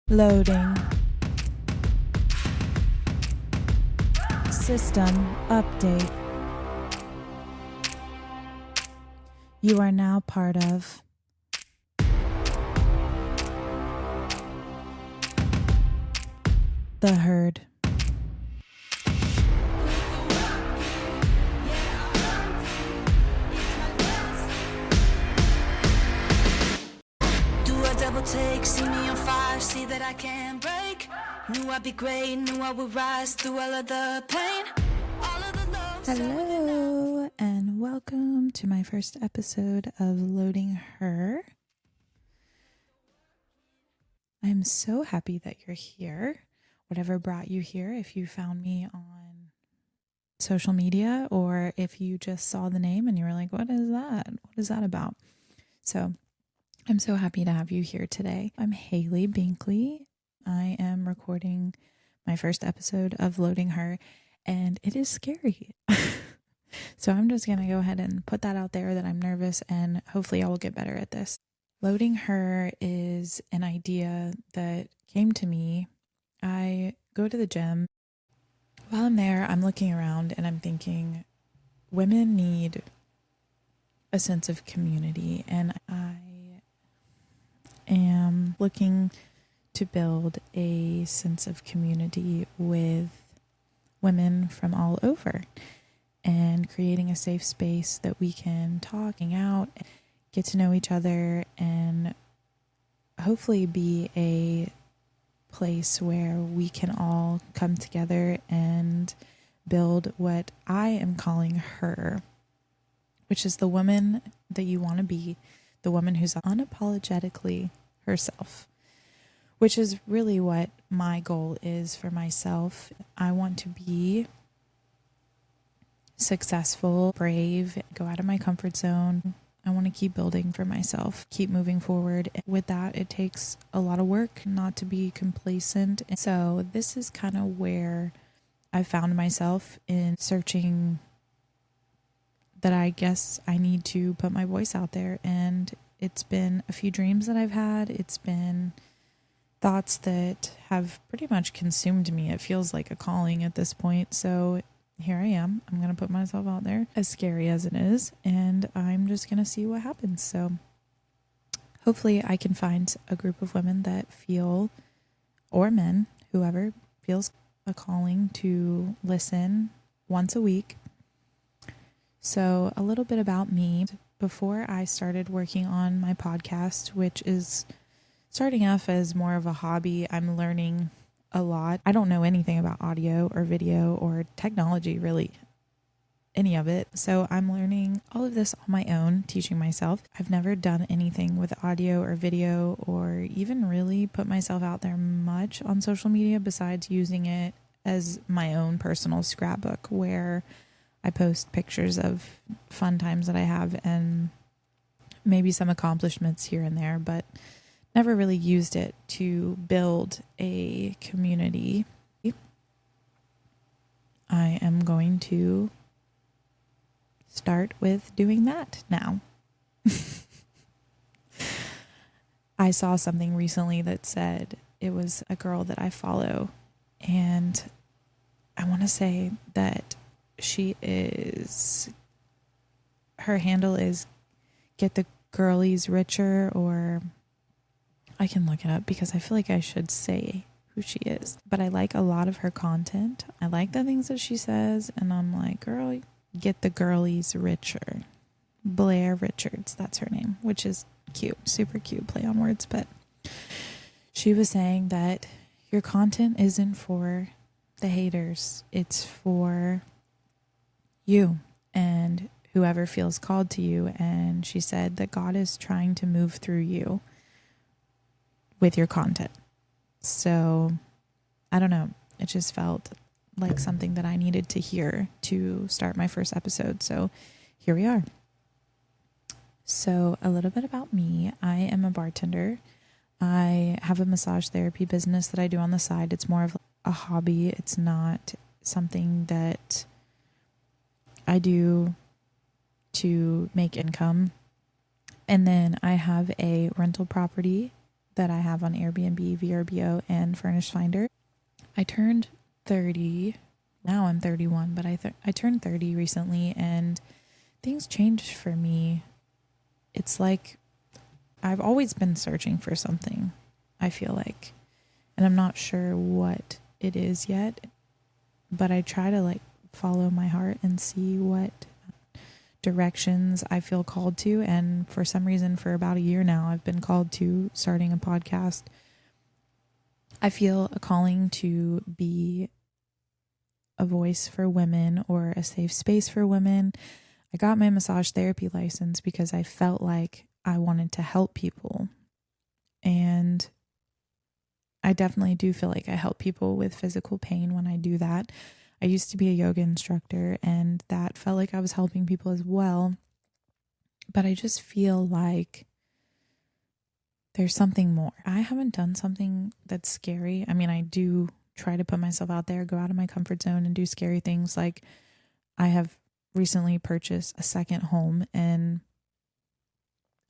Loading. System update. You are now part of the herd. Do a double take, see me on fire, see that I can't break. Knew I'd be great, knew I would rise through all of the pain, all of the lows. Hello, and welcome to my first episode of Loading Her. I'm so happy that you're here. Whatever brought you here, if you found me on social media or if you just saw the name and you were like, what is that? What is that about? So I'm so happy to have you here today. I'm Haley Binkley. I am recording my first episode of Loading Her, and it is scary. So I'm just going to go ahead and put that out there that I'm nervous, and hopefully I will get better at this. Loading Her is an idea that came to me. I go to the gym. While I'm there, I'm looking around and I'm thinking, women need a sense of community, and I am looking to build a sense of community with women from all over and creating a safe space that we can talk, hang out, get to know each other, and hopefully be a place where we can all come together and build what I am calling her, which is the woman that you want to be, the woman who's unapologetically herself, which is really what my goal is for myself. I want to be successful, brave, go out of my comfort zone. I want to keep building for myself, keep moving forward. With that, it takes a lot of work not to be complacent. So this is kind of where I found myself in searching that I guess I need to put my voice out there. And it's been a few dreams that I've had. It's been thoughts that have pretty much consumed me. It feels like a calling at this point. So here I am. I'm going to put myself out there, as scary as it is, and I'm just going to see what happens. So hopefully I can find a group of women that feel, or men, whoever feels a calling to listen once a week. So a little bit about me. Before I started working on my podcast, which is starting off as more of a hobby, I'm learning a lot. I don't know anything about audio or video or technology, really, any of it. So I'm learning all of this on my own, teaching myself. I've never done anything with audio or video or even really put myself out there much on social media besides using it as my own personal scrapbook where I post pictures of fun times that I have and maybe some accomplishments here and there, but never really used it to build a community. I am going to start with doing that now. I saw something recently that said it was a girl that I follow, and I want to say that her handle is Get the Girlies Richer, or I can look it up because I feel like I should say who she is. But I like a lot of her content. I like the things that she says. And I'm like, girl, get the girlies richer. Blair Richards, that's her name, which is cute. Super cute play on words. But she was saying that your content isn't for the haters. It's for you and whoever feels called to you. And she said that God is trying to move through you with your content. So I don't know. It just felt like something that I needed to hear to start my first episode. So here we are. So a little bit about me. I am a bartender. I have a massage therapy business that I do on the side. It's more of a hobby. It's not something that I do to make income. And then I have a rental property that I have on Airbnb, VRBO, and Furnished Finder. I turned 30. Now I'm 31, but I turned 30 recently, and things changed for me. It's like I've always been searching for something, I feel like, and I'm not sure what it is yet, but I try to like follow my heart and see what directions I feel called to. And for some reason, for about a year now, I've been called to starting a podcast. I feel a calling to be a voice for women or a safe space for women. I got my massage therapy license because I felt like I wanted to help people. And I definitely do feel like I help people with physical pain when I do that. I used to be a yoga instructor, and that felt like I was helping people as well. But I just feel like there's something more. I haven't done something that's scary. I mean, I do try to put myself out there, go out of my comfort zone and do scary things. Like I have recently purchased a second home, and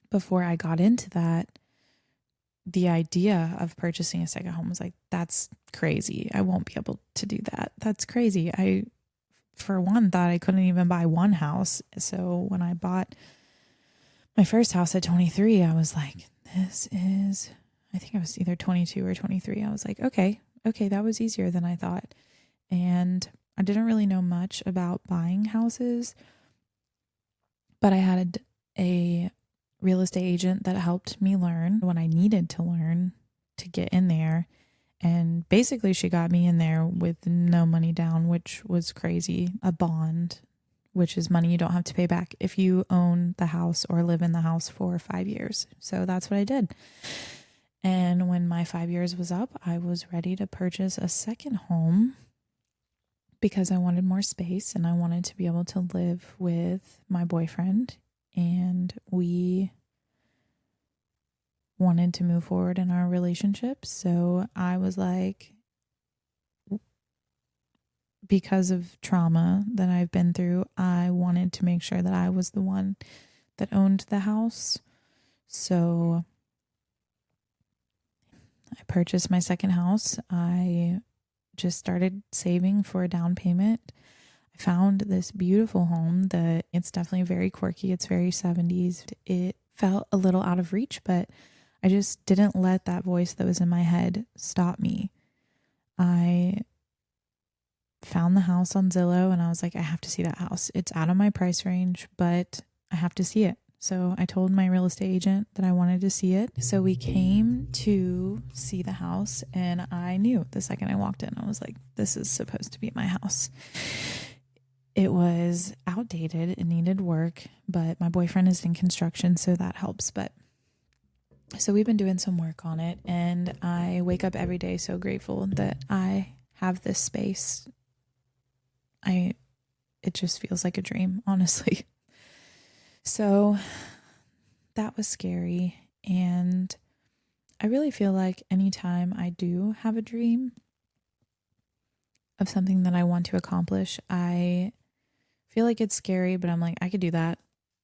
before I got into that, the idea of purchasing a second home was like, that's crazy. I won't be able to do that. That's crazy. I, for one, thought I couldn't even buy one house. So when I bought my first house at 23, I was like, I think I was either 22 or 23. I was like, okay, that was easier than I thought. And I didn't really know much about buying houses, but I had a real estate agent that helped me learn when I needed to learn to get in there. And basically she got me in there with no money down, which was crazy. A bond, which is money you don't have to pay back if you own the house or live in the house for 5 years. So that's what I did. And when my 5 years was up, I was ready to purchase a second home because I wanted more space and I wanted to be able to live with my boyfriend. And we wanted to move forward in our relationship. So I was like, because of trauma that I've been through, I wanted to make sure that I was the one that owned the house. So I purchased my second house. I just started saving for a down payment. I found this beautiful home that it's definitely very quirky. It's very 70s. It felt a little out of reach, but I just didn't let that voice that was in my head stop me. I found the house on Zillow and I was like, I have to see that house. It's out of my price range, but I have to see it. So I told my real estate agent that I wanted to see it. So we came to see the house, and I knew the second I walked in, I was like, this is supposed to be my house. It was outdated. It needed work, but my boyfriend is in construction, so that helps. But so we've been doing some work on it, and I wake up every day so grateful that I have this space. It just feels like a dream, honestly. So that was scary. And I really feel like anytime I do have a dream of something that I want to accomplish, I feel like it's scary, but I'm like, I could do that.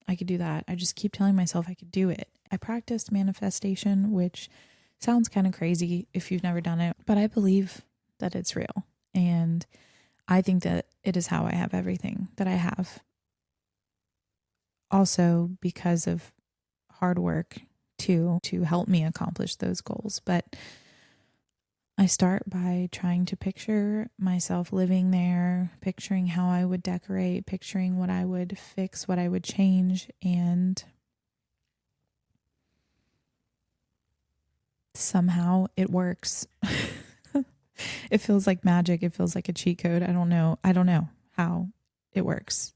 I could do that. I just keep telling myself I could do it. I practiced manifestation, which sounds kind of crazy if you've never done it, but I believe that it's real. And I think that it is how I have everything that I have. Also because of hard work to help me accomplish those goals. But I start by trying to picture myself living there, picturing how I would decorate, picturing what I would fix, what I would change, and somehow it works. It feels like magic. It feels like a cheat code. I don't know how it works.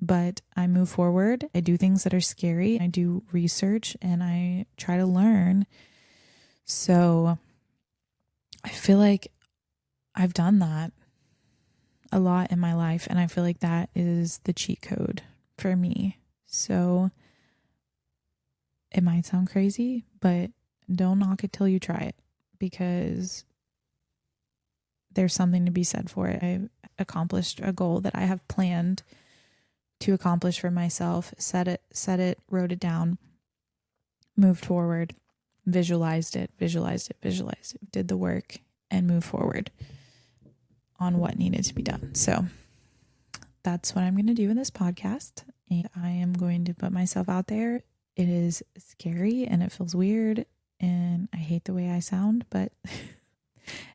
But I move forward. I do things that are scary. I do research and I try to learn. So I feel like I've done that a lot in my life. And I feel like that is the cheat code for me. So it might sound crazy, but don't knock it till you try it, because there's something to be said for it. I've accomplished a goal that I have planned to accomplish for myself, set it, wrote it down, moved forward, visualized it, did the work, and moved forward on what needed to be done. So that's what I'm going to do in this podcast. And I am going to put myself out there. It is scary and it feels weird and I hate the way I sound, but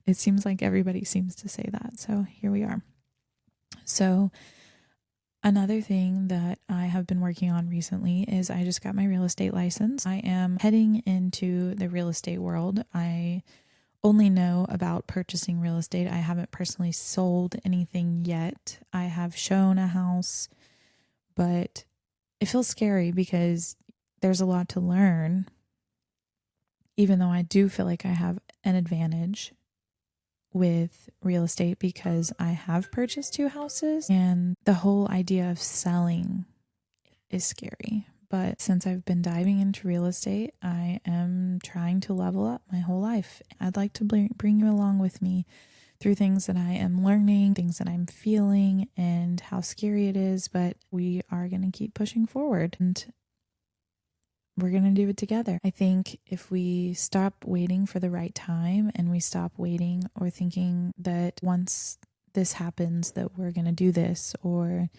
it seems like everybody seems to say that. So here we are. So another thing that I have been working on recently is I just got my real estate license. I am heading into the real estate world. I only know about purchasing real estate. I haven't personally sold anything yet. I have shown a house, but it feels scary because there's a lot to learn, even though I do feel like I have an advantage with real estate because I have purchased 2 houses and the whole idea of selling is scary. But since I've been diving into real estate, I am trying to level up my whole life. I'd like to bring you along with me through things that I am learning, things that I'm feeling, and how scary it is, but we are going to keep pushing forward and we're going to do it together. I think if we stop waiting for the right time and we stop waiting or thinking that once this happens that we're going to do this, or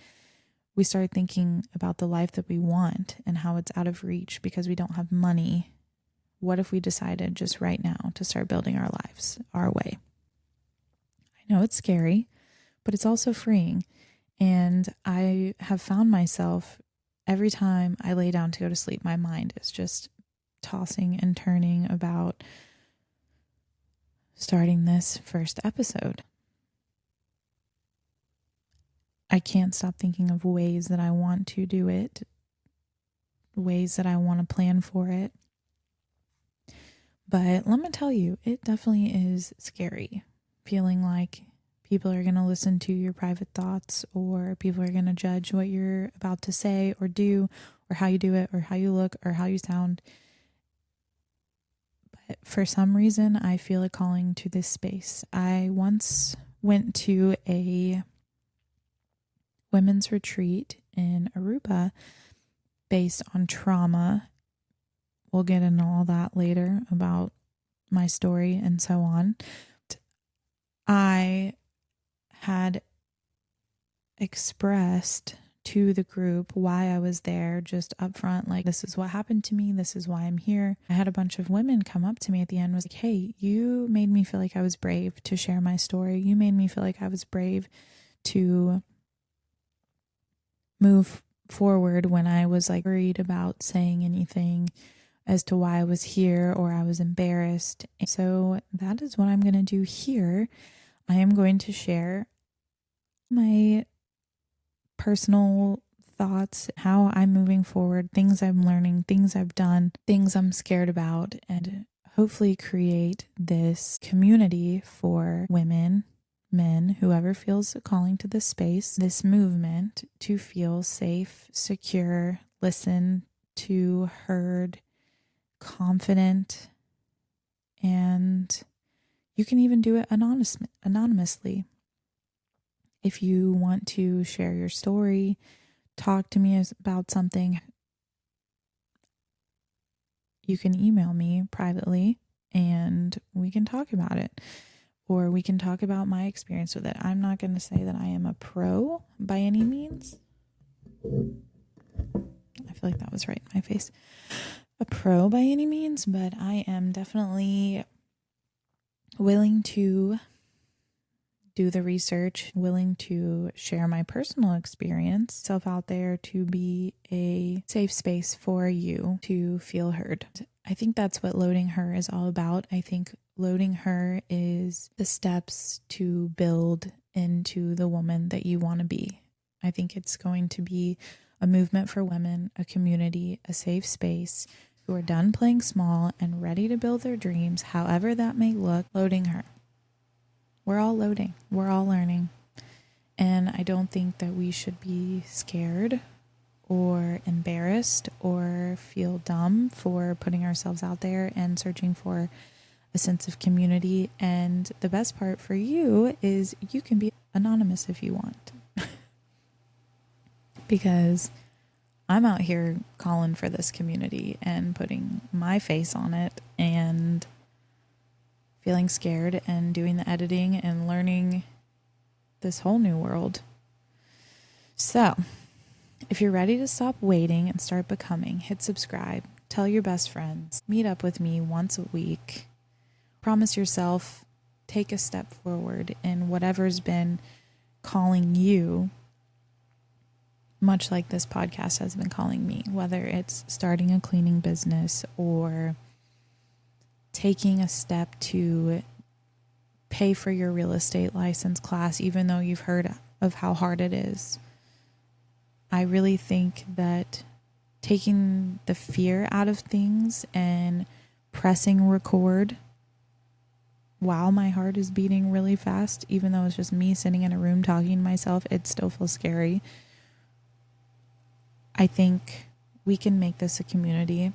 we start thinking about the life that we want and how it's out of reach because we don't have money, what if we decided just right now to start building our lives our way? I know it's scary, but it's also freeing. And I have found myself every time I lay down to go to sleep, my mind is just tossing and turning about starting this first episode. I can't stop thinking of ways that I want to do it, ways that I want to plan for it. But let me tell you, it definitely is scary, feeling like people are going to listen to your private thoughts, or people are going to judge what you're about to say or do, or how you do it, or how you look, or how you sound. But for some reason, I feel a calling to this space. I once went to a women's retreat in Aruba based on trauma. We'll get into all that later about my story and so on. I had expressed to the group why I was there just up front, like, this is what happened to me, this is why I'm here. I had a bunch of women come up to me at the end, was like, hey, you made me feel like I was brave to share my story. You made me feel like I was brave to move forward when I was like worried about saying anything as to why I was here, or I was embarrassed. And so that is what I'm going to do here. I am going to share my personal thoughts, how I'm moving forward, things I'm learning, things I've done, things I'm scared about, and hopefully create this community for women, men, whoever feels a calling to this space, this movement to feel safe, secure, listened to, heard, confident, and you can even do it anonymously. If you want to share your story, talk to me about something, you can email me privately and we can talk about it, or we can talk about my experience with it. I'm not going to say that I am a pro by any means. I feel like that was right in my face. A pro by any means, but I am definitely willing to do the research, willing to share my personal experience, self out there to be a safe space for you to feel heard. I think that's what Loading Her is all about. I think Loading Her is the steps to build into the woman that you want to be. I think it's going to be a movement for women, a community, a safe space who are done playing small and ready to build their dreams, however that may look. Loading Her. We're all loading. We're all learning. And I don't think that we should be scared or embarrassed or feel dumb for putting ourselves out there and searching for a sense of community. And the best part for you is you can be anonymous if you want. Because I'm out here calling for this community and putting my face on it and feeling scared and doing the editing and learning this whole new world. So, if you're ready to stop waiting and start becoming, hit subscribe, tell your best friends, meet up with me once a week. Promise yourself, take a step forward in whatever's been calling you, much like this podcast has been calling me, whether it's starting a cleaning business or taking a step to pay for your real estate license class, even though you've heard of how hard it is. I really think that taking the fear out of things and pressing record while my heart is beating really fast, even though it's just me sitting in a room talking to myself, it still feels scary. I think we can make this a community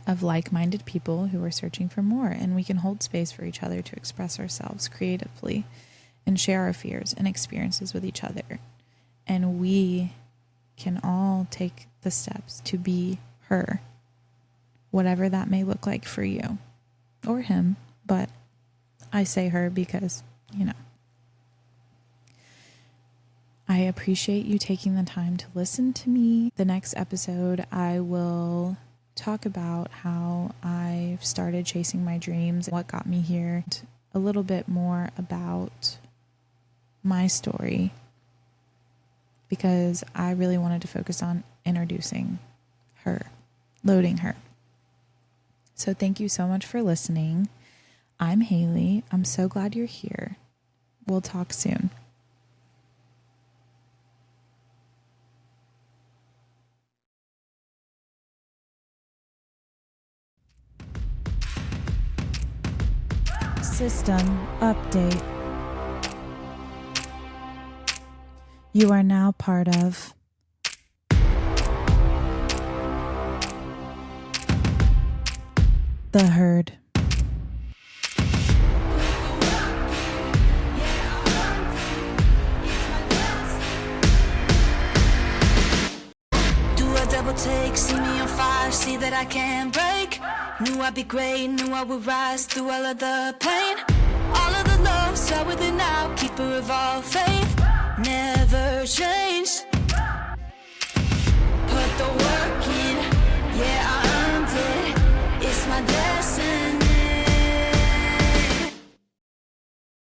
of like-minded people who are searching for more, and we can hold space for each other to express ourselves creatively and share our fears and experiences with each other. And we can all take the steps to be her, whatever that may look like for you or him. But I say her because, I appreciate you taking the time to listen to me. The next episode, I will talk about how I've started chasing my dreams, what got me here, a little bit more about my story, because I really wanted to focus on introducing her, loading her. So thank you so much for listening. I'm Haley. I'm so glad you're here. We'll talk soon. System update. You are now part of the herd. Do a double take, see me on fire, see that I can break. Knew I'd be great, knew I would rise through all of the pain. All of the lows are within now, keep her of all faith. Never change.